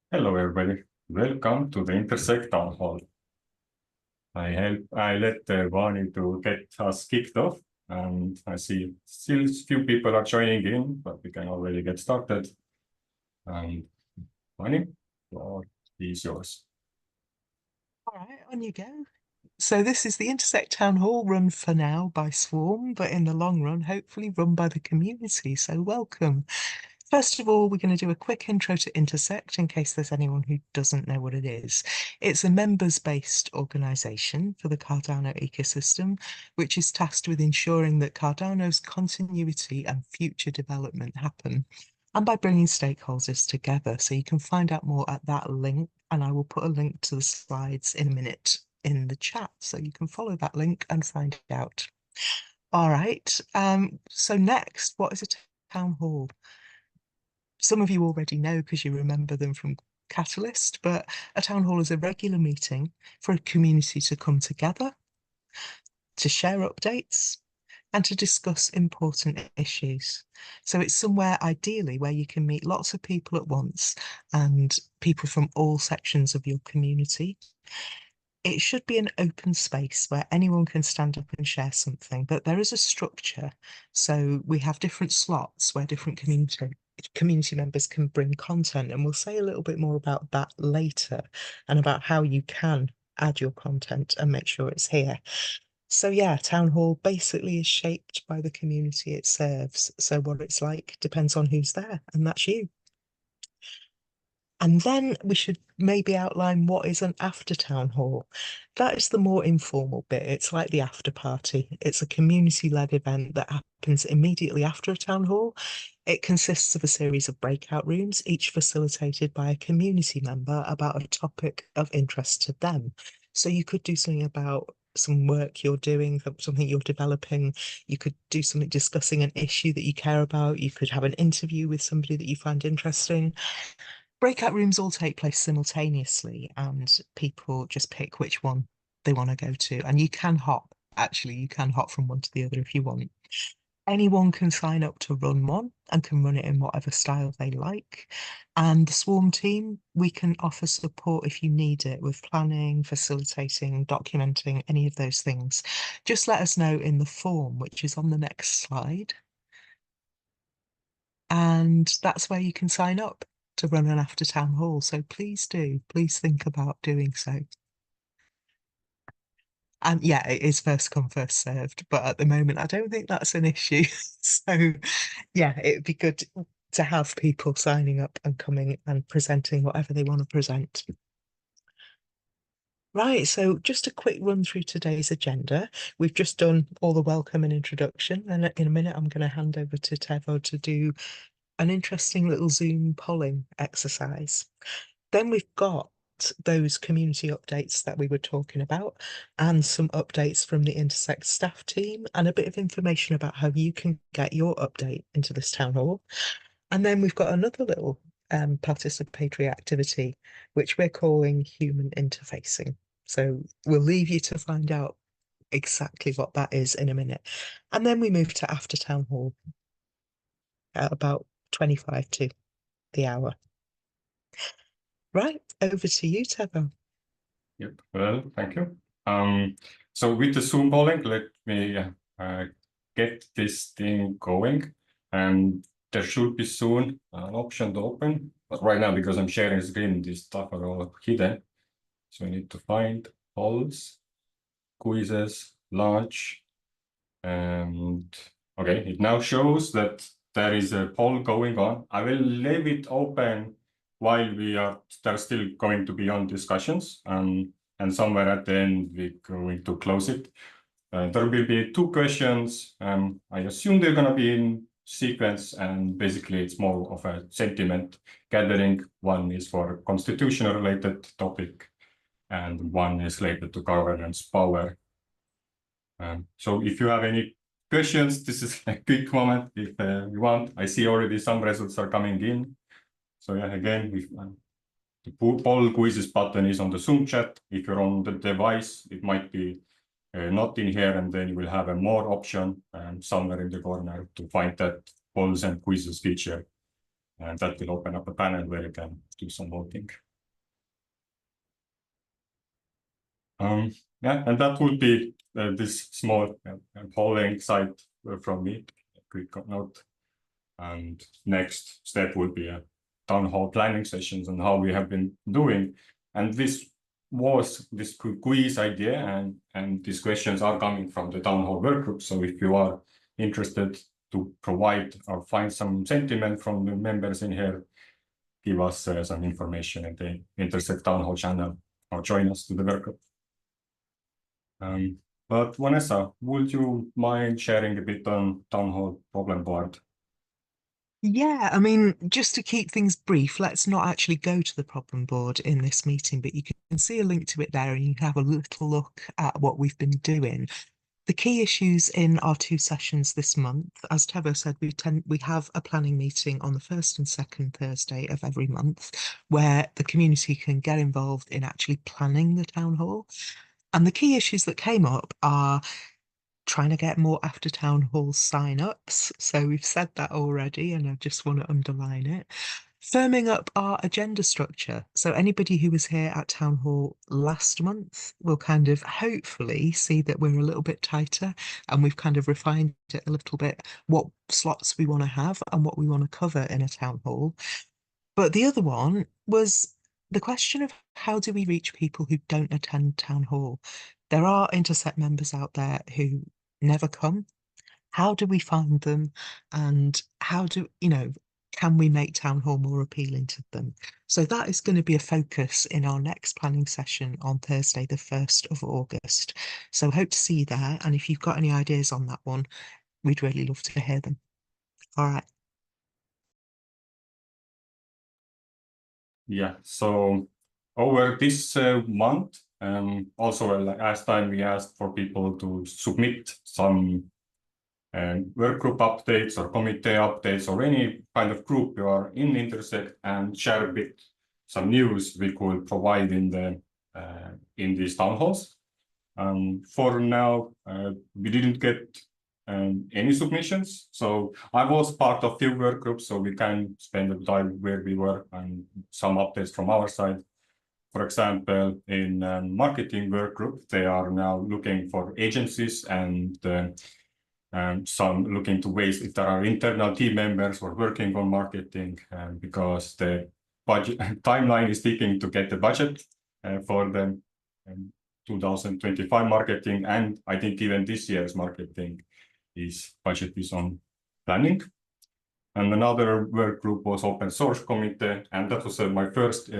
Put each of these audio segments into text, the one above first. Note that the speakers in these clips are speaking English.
Hello, everybody. Welcome to the Intersect Town Hall. I let Vani to get us kicked off, and I see still few people are joining in, but we can already get started. And Vani, the floor is yours. All right, on you go. So this is the Intersect Town Hall, run for now by Swarm, but in the long run, hopefully run by the community. So welcome. First of all, we're going to do a quick intro to Intersect in case there's anyone who doesn't know what it is. It's a members-based organisation for the Cardano ecosystem, which is tasked with ensuring that Cardano's continuity and future development happen, and by bringing stakeholders together. So you can find out more at that link, and I will put a link to the slides in a minute in the chat, so you can follow that link and find out. All right. So next, what is a town hall? Some of you already know because you remember them from Catalyst, but a town hall is a regular meeting for a community to come together, to share updates, and to discuss important issues. So it's somewhere ideally where you can meet lots of people at once and people from all sections of your community. It should be an open space where anyone can stand up and share something, but there is a structure. So we have different slots where different community members can bring content, and we'll say a little bit more about that later and about how you can add your content and make sure it's here. So yeah, town hall basically is shaped by the community it serves. So what it's like depends on who's there, and that's you. And then we should maybe outline what is an after town hall. That is the more informal bit. It's like the after party. It's a community-led event that happens immediately after a town hall. It consists of a series of breakout rooms, each facilitated by a community member about a topic of interest to them. So you could do something about some work you're doing, something you're developing. You could do something discussing an issue that you care about. You could have an interview with somebody that you find interesting. Breakout rooms all take place simultaneously, and people just pick which one they want to go to. And you can hop, actually, you can hop from one to the other if you want. Anyone can sign up to run one and can run it in whatever style they like. And the Swarm team, we can offer support if you need it with planning, facilitating, documenting, any of those things. Just let us know in the form, which is on the next slide. And that's where you can sign up to run an after town hall. So please do, please think about doing so. And yeah, it is first come, first served, but at the moment, I don't think that's an issue. So yeah, it'd be good to have people signing up and coming and presenting whatever they want to present. Right, so just a quick run through today's agenda. We've just done all the welcome and introduction, and in a minute, I'm going to hand over to Tevo to do an interesting little Zoom polling exercise. Then we've got those community updates that we were talking about, and some updates from the Intersect staff team, and a bit of information about how you can get your update into this town hall. And then we've got another little participatory activity, which we're calling human interfacing. So we'll leave you to find out exactly what that is in a minute. And then we move to after town hall at about 25 to the hour. Right, over to you, Teva. Yep. Well, thank you. So with the Zoom polling, let me get this thing going, and there should be soon an option to open. But right now, because I'm sharing screen, this stuff are all hidden. So we need to find polls, quizzes, launch, and okay, it now shows that there is a poll going on. I will leave it open while there's still going to be on discussions, and somewhere at the end we're going to close it. There will be two questions. I assume they're going to be in sequence, and basically it's more of a sentiment gathering. One is for a constitutional related topic, and one is related to governance power. So if you have any questions, this is a quick moment if you want. I see already some results are coming in. So yeah, again, the poll quizzes button is on the Zoom chat. If you're on the device, it might be not in here, and then you will have a more option somewhere in the corner to find that polls and quizzes feature. and that will open up a panel where you can do some voting. Yeah, and that would be this small polling site from me, a quick note. And next step would be a town hall planning sessions and how we have been doing. And this was this quiz idea, and these questions are coming from the town hall work group. So if you are interested to provide or find some sentiment from the members in here, give us some information at the Intersect town hall channel or join us to the work group. But Vanessa, would you mind sharing a bit on town hall problem board? Yeah, I mean, just to keep things brief, let's not actually go to the problem board in this meeting, but you can see a link to it there and you can have a little look at what we've been doing. The key issues in our 2 sessions this month, as Tebo said, we have a planning meeting on the first and second Thursday of every month where the community can get involved in actually planning the town hall. And the key issues that came up are trying to get more after town hall sign-ups. So we've said that already, and I just want to underline it. Firming up our agenda structure. So anybody who was here at town hall last month will kind of hopefully see that we're a little bit tighter and we've kind of refined it a little bit, what slots we want to have and what we want to cover in a town hall. But the other one was the question of how do we reach people who don't attend town hall? There are Intersect members out there who never come. How do we find them? And how do, can we make town hall more appealing to them? So that is going to be a focus in our next planning session on Thursday, the 1st of August. So hope to see you there. And if you've got any ideas on that one, we'd really love to hear them. All right. Yeah, so over this month, also last time we asked for people to submit some work group updates or committee updates or any kind of group you are in Intersect and share a bit some news we could provide in these town halls. For now, we didn't get any submissions. So I was part of few work groups, so we can spend the time where we were and some updates from our side. For example, in marketing work group, they are now looking for agencies and some looking to ways if there are internal team members who are working on marketing, because the budget timeline is ticking to get the budget for the 2025 marketing, and I think even this year's marketing budget is on planning. And another work group was open source committee, and that was my first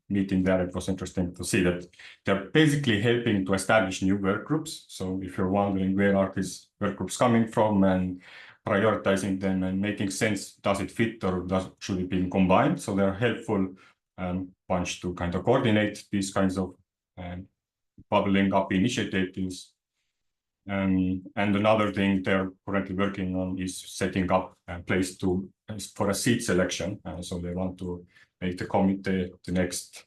meeting there. It was interesting to see that they're basically helping to establish new work groups. So if you're wondering where are these work groups coming from and prioritizing them and making sense, does it fit or should it be combined? So they're helpful bunch to kind of coordinate these kinds of bubbling up initiatives. And another thing they're currently working on is setting up a place for a seat selection. So they want to make the committee the next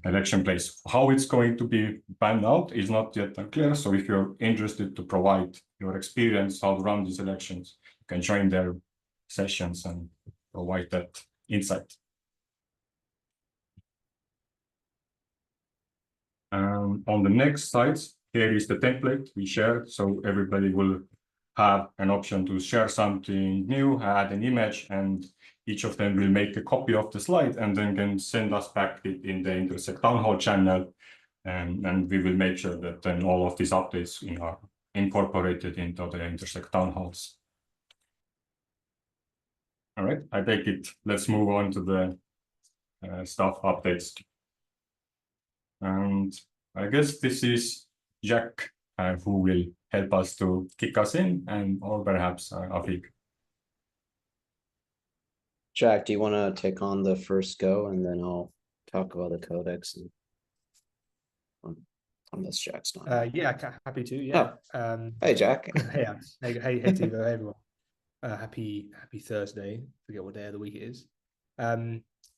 election place. How it's going to be panned out is not yet clear. So if you're interested to provide your experience how to run these elections, you can join their sessions and provide that insight. On the next slides, here is the template we shared. So everybody will have an option to share something new, add an image, and each of them will make a copy of the slide and then can send us back it in the Intersect Town Hall channel. And we will make sure that then all of these updates are incorporated into the Intersect Town Halls. All right, I take it. Let's move on to the staff updates. And I guess this is Jack, who will help us to kick us in, or perhaps Afik. Jack, do you want to take on the first go, and then I'll talk about the codex and unless Jack's not. Yeah, happy to. Yeah. Hey, Jack. Hey, hey, Tivo, hey, everyone. Happy Thursday. Forget what day of the week it is.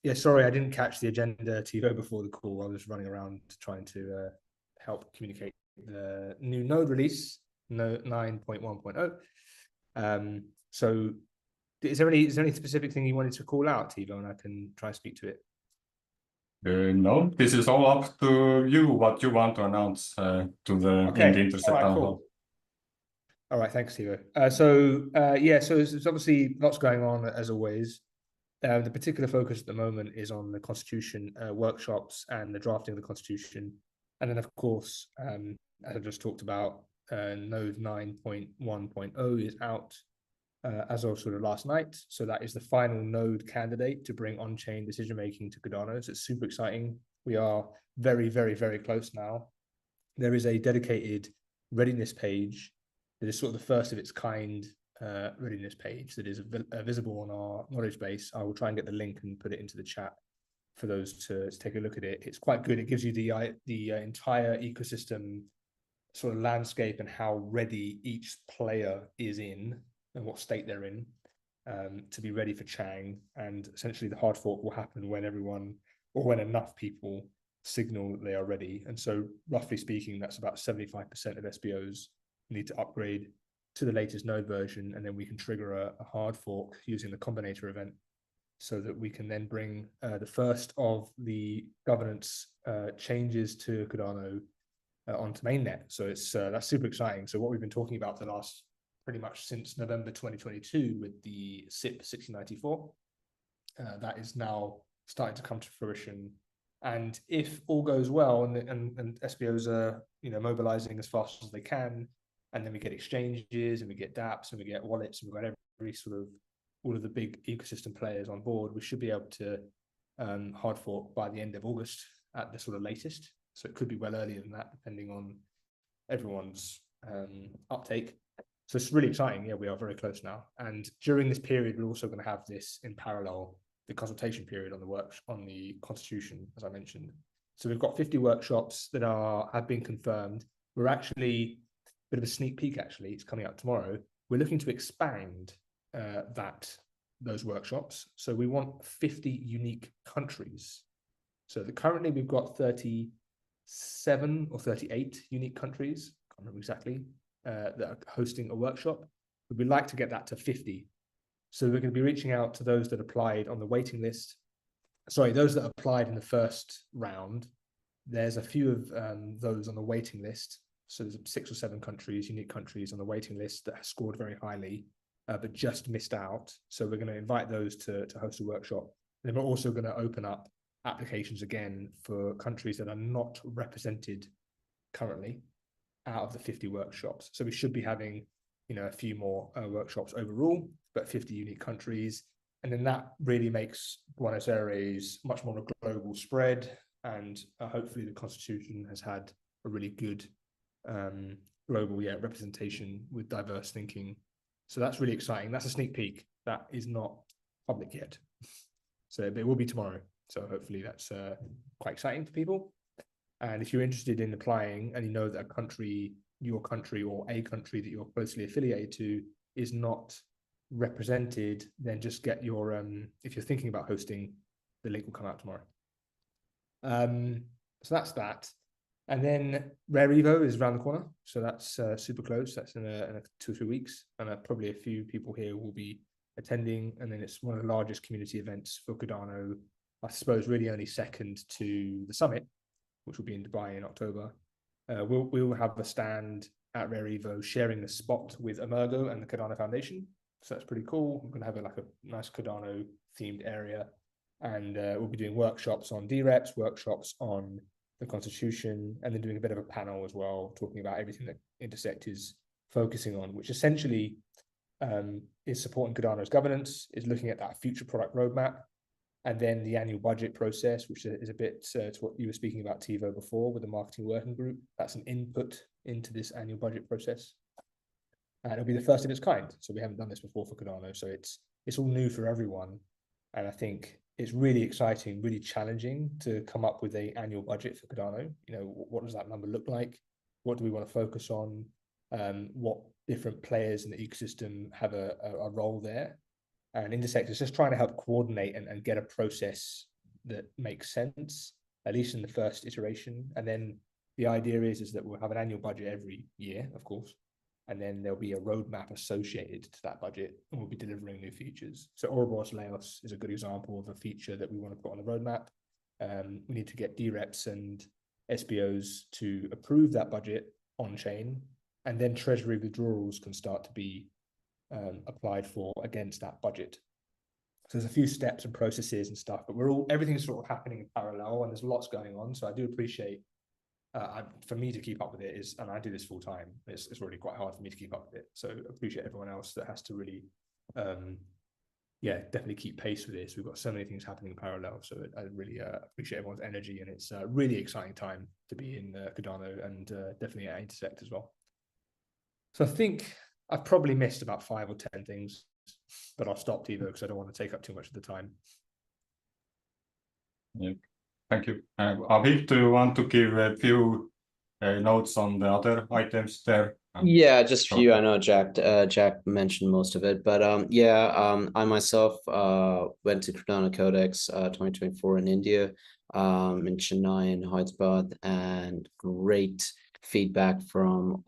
Yeah, sorry, I didn't catch the agenda, Tivo, before the call. I was running around trying to help communicate the new node release, 9.1.0. So Is there any specific thing you wanted to call out, Tivo, and I can try and speak to it? No, this is all up to you, what you want to announce in the Intersect all right, Town cool. Hall. All right, thanks, Tivo. So there's obviously lots going on as always. The particular focus at the moment is on the Constitution workshops and the drafting of the Constitution. And then, of course, as I just talked about, Node 9.1.0 is out as of sort of last night. So that is the final node candidate to bring on-chain decision-making to Cardano. So it's super exciting. We are very, very, very close now. There is a dedicated readiness page that is sort of the first of its kind readiness page that is visible on our knowledge base. I will try and get the link and put it into the chat for those to take a look at it. It's quite good. It gives you the entire ecosystem sort of landscape and how ready each player is in and what state they're in to be ready for Chang. And essentially the hard fork will happen when everyone or when enough people signal that they are ready. And so roughly speaking, that's about 75% of SBOs need to upgrade to the latest node version, and then we can trigger a hard fork using the combinator event so that we can then bring the first of the governance changes to Cardano onto mainnet. So it's that's super exciting. So what we've been talking about the last pretty much since November 2022 with the SIP 6094, that is now starting to come to fruition. And if all goes well and SBOs are mobilizing as fast as they can, and then we get exchanges and we get dApps and we get wallets and we've got every sort of all of the big ecosystem players on board, we should be able to hard fork by the end of August at the sort of latest. So it could be well earlier than that, depending on everyone's uptake. So it's really exciting. Yeah, we are very close now. And during this period, we're also going to have this in parallel, the consultation period on the Constitution, as I mentioned. So we've got 50 workshops that have been confirmed. We're actually bit of a sneak peek, actually. It's coming out tomorrow. We're looking to expand those workshops. So we want 50 unique countries. So currently we've got 37 or 38 unique countries, I can't remember exactly, that are hosting a workshop. But we'd like to get that to 50. So we're going to be reaching out to those that applied on the waiting list. Sorry, those that applied in the first round. There's a few of those on the waiting list. So there's 6 or 7 countries, unique countries on the waiting list that have scored very highly, but just missed out. So we're going to invite those to host a workshop. And then we're also going to open up applications again for countries that are not represented currently out of the 50 workshops. So we should be having, a few more workshops overall, but 50 unique countries. And then that really makes Buenos Aires much more a global spread. And hopefully the Constitution has had a really good global representation with diverse thinking. So that's really exciting. That's a sneak peek. That is not public yet. So it will be tomorrow. So hopefully that's quite exciting for people. And if you're interested in applying and you know that your country or a country that you're closely affiliated to is not represented, then just get your, if you're thinking about hosting, the link will come out tomorrow. So that's that. And then Rare Evo is around the corner. So that's super close. That's in a 2 or 3 weeks. And probably a few people here will be attending. And then it's one of the largest community events for Cardano, I suppose really only second to the summit, which will be in Dubai in October. We will have a stand at Rare Evo sharing the spot with Emergo and the Cardano Foundation. So that's pretty cool. We're going to have a nice Cardano themed area. And we'll be doing workshops on DREPs, workshops on the Constitution, and then doing a bit of a panel as well, talking about everything that Intersect is focusing on, which essentially is supporting Cardano's governance, is looking at that future product roadmap, and then the annual budget process, which is a bit to what you were speaking about, Tivo, before with the marketing working group. That's an input into this annual budget process. And it'll be the first of its kind. So we haven't done this before for Cardano. So it's all new for everyone. And I think it's really exciting, really challenging to come up with an annual budget for Cardano. What does that number look like? What do we want to focus on? What different players in the ecosystem have a role there? And Intersect is just trying to help coordinate and get a process that makes sense, at least in the first iteration. And then the idea is that we'll have an annual budget every year, of course. and then there'll be a roadmap associated to that budget, and we'll be delivering new features. So Ouroboros Laos is a good example of a feature that we want to put on the roadmap. We need to get DREPs and SBOs to approve that budget on chain, and then treasury withdrawals can start to be applied for against that budget. So there's a few steps and processes and stuff, but everything's sort of happening in parallel, and there's lots going on. So I do appreciate, for me to keep up with it is, and I do this full time, it's really quite hard for me to keep up with it. So appreciate everyone else that has to really, definitely keep pace with this. We've got so many things happening in parallel. So I really appreciate everyone's energy, and it's a really exciting time to be in Cardano, and definitely at Intersect as well. So I think I've probably missed about 5 or 10 things, but I'll stop, Tivo, because I don't want to take up too much of the time. Yeah, thank you. Abhi, do you want to give a few notes on the other items there? Yeah, just a few. I know Jack mentioned most of it, but I myself went to Cardano Codex 2024 in India, in Chennai and Hyderabad, and great feedback from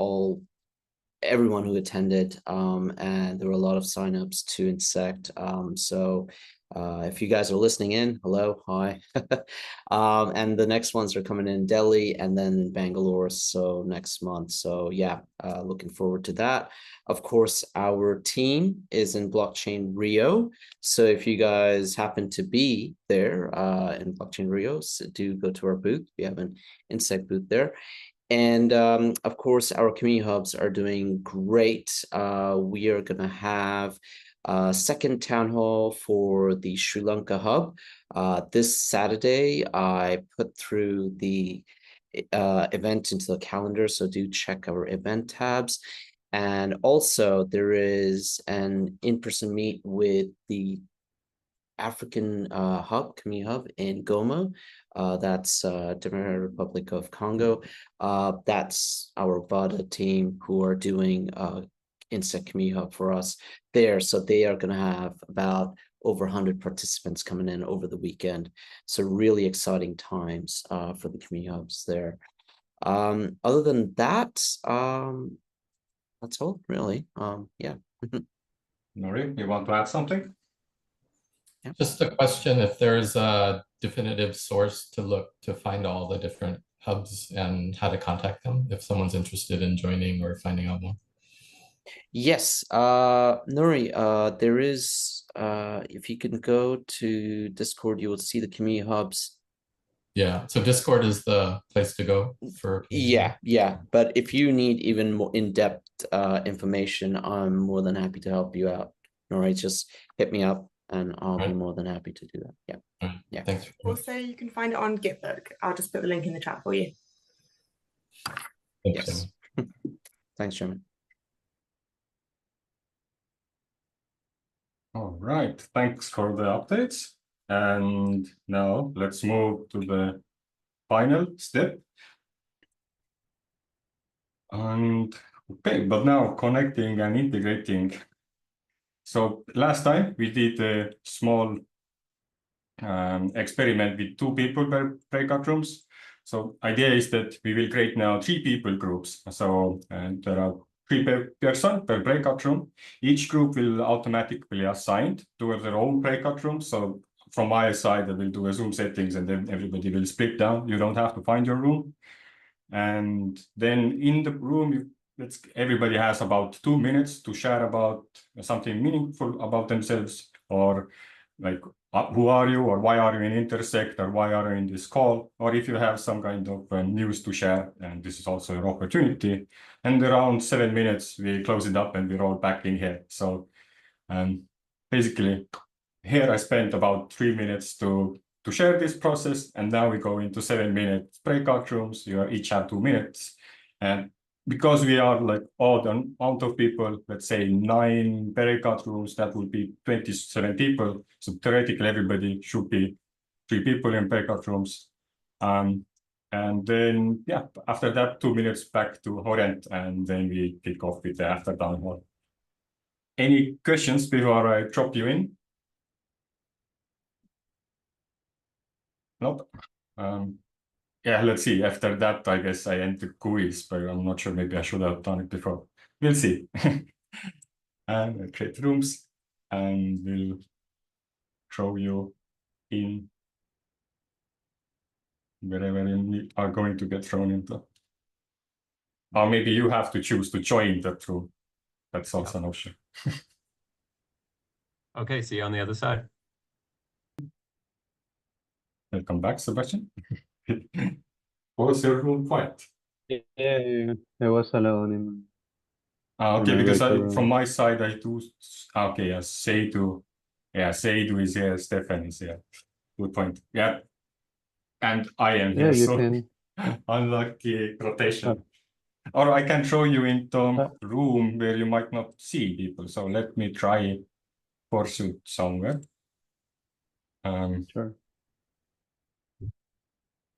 everyone who attended, and there were a lot of signups to Intersect. So if you guys are listening in, hello, hi. And the next ones are coming in Delhi and then Bangalore, so next month. So yeah, looking forward to that. Of course, our team is in Blockchain Rio. So if you guys happen to be there in Blockchain Rio, so do go to our booth. We have an Intersect booth there. And of course, our community hubs are doing great. We are going to have a second town hall for the Sri Lanka hub. This Saturday, I put through the event into the calendar, so do check our event tabs. And also, there is an in-person meet with the African hub, community hub in Goma. That's Democratic Republic of Congo. That's our VADA team who are doing Intersect Community Hub for us there. So they are going to have about over 100 participants coming in over the weekend. So really exciting times for the community hubs there. Other than that, that's all really. Yeah. Nori, you want to add something? Just a question, if there's a definitive source to look to find all the different hubs and how to contact them if someone's interested in joining or finding out more. Yes, Nuri, there is, if you can go to Discord, you will see the community hubs. Yeah, so Discord is the place to go for. Yeah. But if you need even more in-depth information, I'm more than happy to help you out. Nuri, just hit me up and I'll be more than happy to do that. Yeah. Yeah. Thanks. Also, you can find it on Gitbook. I'll just put the link in the chat for you. Yes. Thanks, Chairman. All right, thanks for the updates. And now let's move to the final step. And okay, but now connecting and integrating. So last time we did a small experiment with 2 people per breakout rooms. So idea is that we will create now 3 people groups. So there are 3 per person per breakout room. Each group will automatically assigned to their own breakout room. So from my side, I will do a Zoom settings and then everybody will split down. You don't have to find your room. And then in the room, everybody has about 2 minutes to share about something meaningful about themselves, or like who are you, or why are you in Intersect, or why are you in this call, or if you have some kind of news to share, and this is also an opportunity. And around 7 minutes, we close it up and we roll back in here. So basically, here I spent about 3 minutes to share this process, and now we go into 7-minute breakout rooms. You each have 2 minutes, and because we are like odd amount of people, let's say 9 breakout rooms, that would be 27 people. So theoretically, everybody should be 3 people in breakout rooms. And then, yeah, after that, 2 minutes back to Orient, and then we kick off with the after down hall. Any questions before I drop you in? Nope. Yeah, let's see. After that, I guess I end the quiz, but I'm not sure. Maybe I should have done it before. we'll see. And we'll create rooms and we'll throw you in wherever you are going to get thrown into. Or maybe you have to choose to join that room. That's also an option. Okay, see you on the other side. Welcome back, Sebastian. Was your room quiet? Yeah, I was alone in Okay, my because regular from room. my side, I do. Okay, yeah, Seidu. Yeah, Seidu is here, Stefan is here. Good point. Yeah. And I am Yeah, here, you so can. unlucky rotation. Or I can throw you into Uh, room where you might not see people. So let me try Pursuit somewhere. Sure.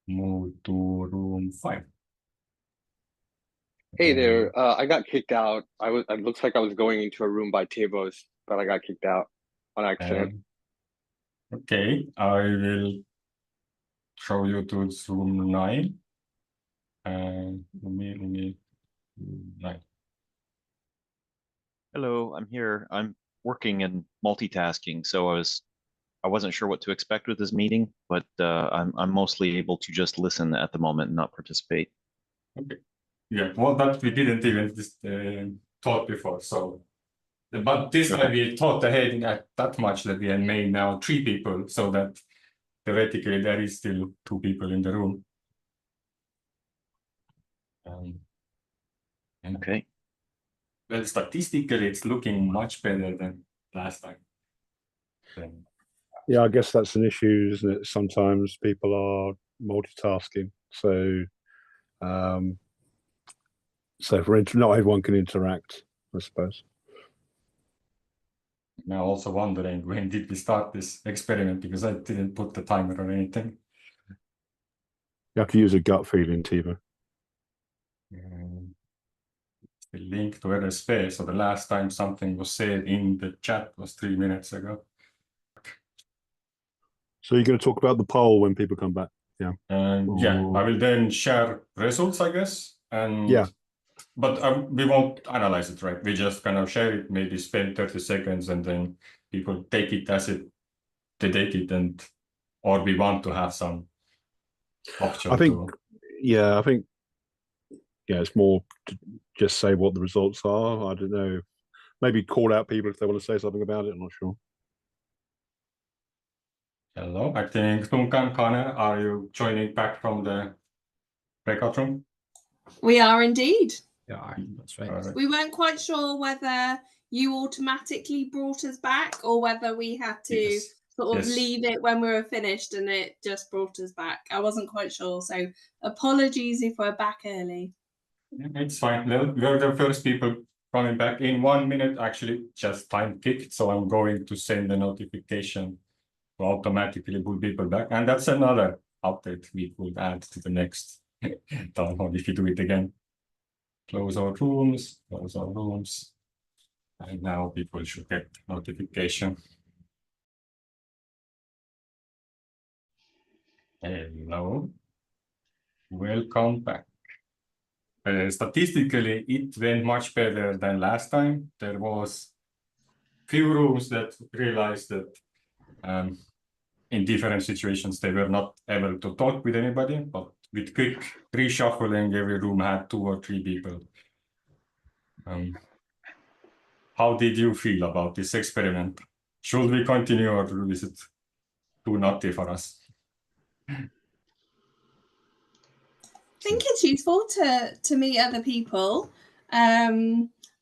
Move to room 5. Hey there, I got kicked out. It looks like I was going into a room by tables, but I got kicked out on accident. Okay, I will throw you to room 9. And let me 9. Hello, I'm here. I'm working and multitasking, so I wasn't sure what to expect with this meeting, but I'm mostly able to just listen at the moment and not participate. Okay. Yeah, well, that we didn't even thought before. So, but this time we thought ahead that much that we had made now 3 people, so that theoretically there is still 2 people in the room. And Okay. well, statistically, it's looking much better than last time. Yeah, I guess that's an issue, isn't it? Sometimes people are multitasking, so not everyone can interact, I suppose. Now also wondering when did we start this experiment, because I didn't put the timer or anything. You have to use a gut feeling, Tiva. The link to RSP. So the last time something was said in the chat was 3 minutes ago. So you're going to talk about the poll when people come back, yeah? Yeah, I will then share results, I guess. And yeah, but we won't analyze it, right? We just kind of share it, maybe spend 30 seconds, and then people take it as they take it, and or we want to have some option. I think it's more to just say what the results are. I don't know. Maybe call out people if they want to say something about it. I'm not sure. Hello, I think Tunkan Kane, are you joining back from the breakout room? We are indeed. Yeah, that's right. Right. We weren't quite sure whether you automatically brought us back or whether we had to sort of leave it when we were finished and it just brought us back. I wasn't quite sure, so apologies if we're back early. It's fine. We're the first people coming back in 1 minute. Actually, just time kicked, so I'm going to send a notification to automatically put people back, and that's another update we could add to the next town hall if you do it again. Close our rooms, and now people should get notification. Hello, welcome back. Statistically, it went much better than last time. There was few rooms that realized that in different situations they were not able to talk with anybody, but with quick reshuffling, every room had 2 or 3 people. How did you feel about this experiment? Should we continue, or is it too nutty for us? I think it's useful to meet other people.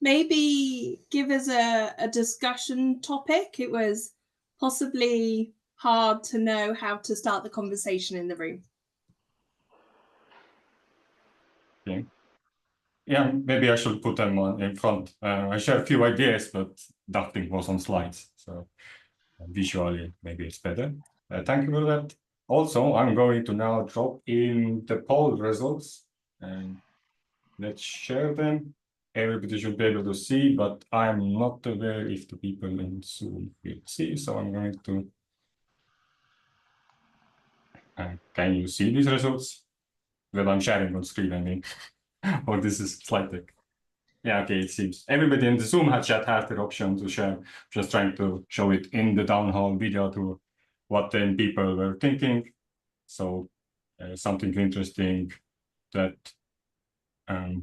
Maybe give us a discussion topic. It was possibly hard to know how to start the conversation in the room. Okay. Yeah, maybe I should put them in front. I share a few ideas, but nothing was on slides, so visually maybe it's better. Thank you for that. Also, I'm going to now drop in the poll results, and let's share them. Everybody should be able to see, but I'm not aware if the people in Zoom will see, so I'm going to... can you see these results? That I'm sharing on screen, I mean, or this is slide deck. Yeah, okay, it seems everybody in the Zoom chat has the option to share. Just trying to show it in the town hall video to what then people were thinking. So something interesting that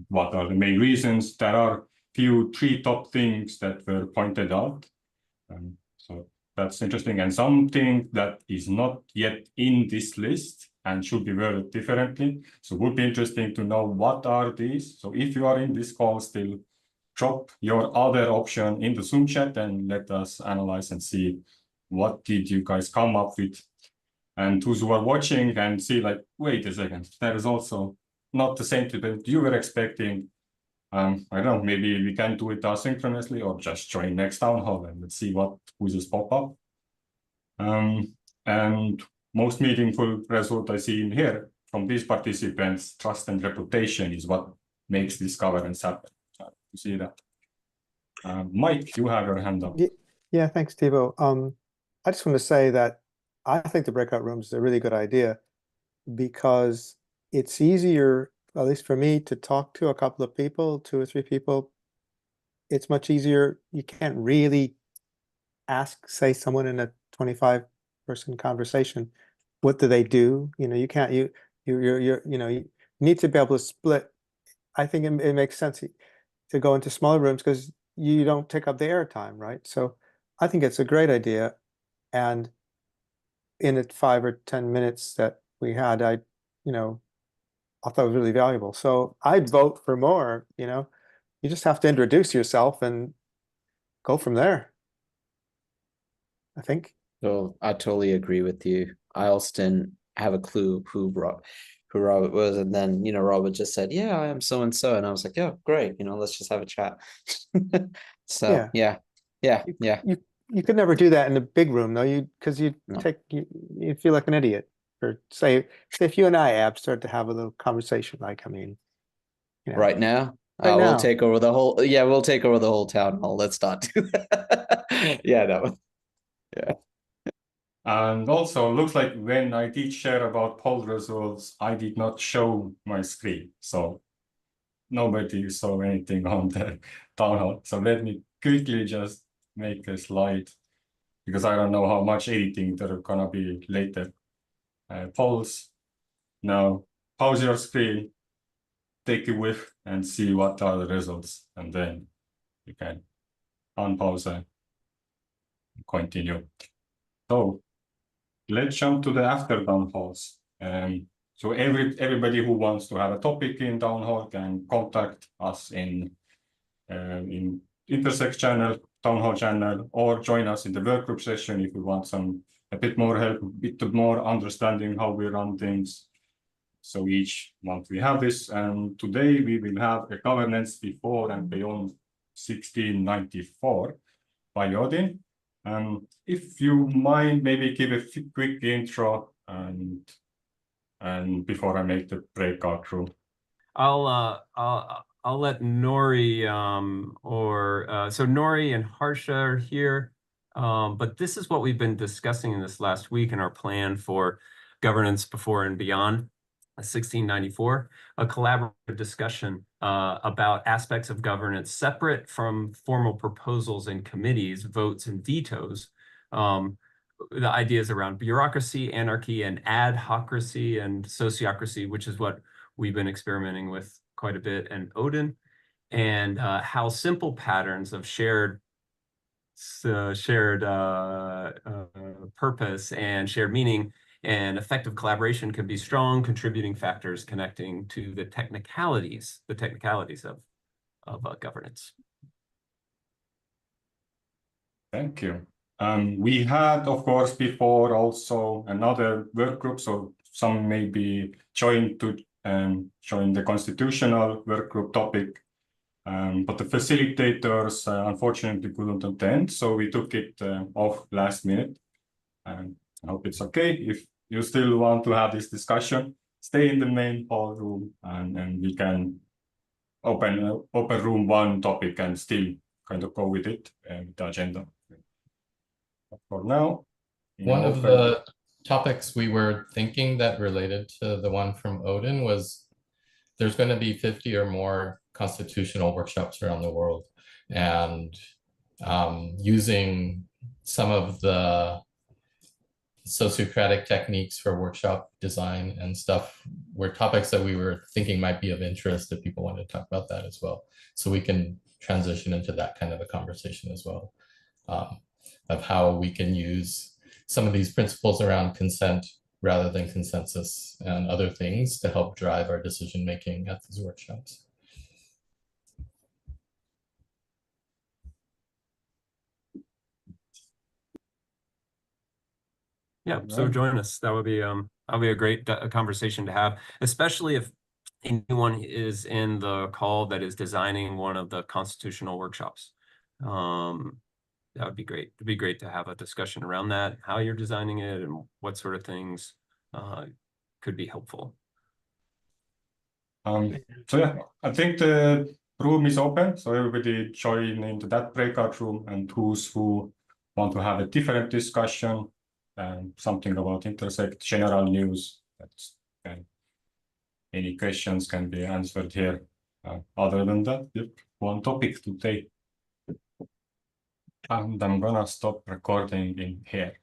what are the main reasons? There are three top things that were pointed out. So that's interesting, and something that is not yet in this list and should be worded differently. So it would be interesting to know what are these. So if you are in this call still, drop your other option in the Zoom chat and let us analyze and see what did you guys come up with. And those who are watching and see like, wait a second, that is also not the same that you were expecting. I don't know, maybe we can do it asynchronously or just join next town hall and let's see what quizzes pop up. And most meaningful result I see in here from these participants, trust and reputation is what makes this governance happen. You see that. Mike, you have your hand up. Yeah, thanks, Thibaut. I just want to say that I think the breakout rooms is a really good idea because it's easier, at least for me, to talk to a couple of people, 2 or 3 people. It's much easier. You can't really ask, say, someone in a 25-person conversation, what do they do? You know, you can't, you need to be able to split. I think it makes sense to go into smaller rooms because you don't take up the airtime, right? So I think it's a great idea. And in the 5 or 10 minutes that we had, I thought it was really valuable. So I'd vote for more. You just have to introduce yourself and go from there, I think. So I totally agree with you. I also didn't have a clue who Robert was, and then Robert just said, "Yeah, I am so and so," and I was like, "Yeah, great. Let's just have a chat." So yeah. You could never do that in a big room, though, because you feel like an idiot. Or say if you and I, Ab, start to have a little conversation, like, right now, right now. we'll take over the whole. Yeah, we'll take over the whole town hall. Let's not do that. Yeah, no. Yeah. And also, looks like when I did share about poll results, I did not show my screen, so nobody saw anything on the town hall. So let me quickly just make a slide because I don't know how much editing there are gonna be later. Polls. Now pause your screen, take a whiff, and see what are the results, and then you can unpause and continue. So let's jump to the after town halls. So everybody who wants to have a topic in town hall can contact us in Intersect channel, town hall channel, or join us in the workgroup session if you want a bit more help, a bit more understanding how we run things. So each month we have this, and today we will have a governance before and beyond 1694 by Odin. If you mind, maybe give a quick intro and before I make the breakout room. I'll let Nori so Nori and Harsha are here, but this is what we've been discussing in this last week in our plan for governance before and beyond 1694, a collaborative discussion about aspects of governance separate from formal proposals and committees, votes and vetoes. The ideas around bureaucracy, anarchy, and adhocracy and sociocracy, which is what we've been experimenting with quite a bit, and Odin, and how simple patterns of shared purpose and shared meaning and effective collaboration can be strong contributing factors connecting to the technicalities of governance. Thank you. We had, of course, before also another work group, so some may be joined to join the constitutional work group topic, but the facilitators unfortunately couldn't attend, so we took it off last minute. And I hope it's okay. If you still want to have this discussion, stay in the main hall room, and we can open room 1 topic and still kind of go with it with the agenda. But for now, one of the topics we were thinking that related to the one from Odin was there's going to be 50 or more constitutional workshops around the world, and using some of the sociocratic techniques for workshop design and stuff were topics that we were thinking might be of interest if people wanted to talk about that as well. So we can transition into that kind of a conversation as well, of how we can use some of these principles around consent rather than consensus and other things to help drive our decision making at these workshops. Yeah, so join us. That would be that'll be a great conversation to have, especially if anyone is in the call that is designing one of the constitutional workshops. That would be great. It'd be great to have a discussion around that, how you're designing it, and what sort of things could be helpful. So yeah, I think the room is open, so everybody join into that breakout room, and those who want to have a different discussion and something about Intersect, general news, that's any questions can be answered here. Other than that, yep, one topic today. And I'm gonna stop recording in here.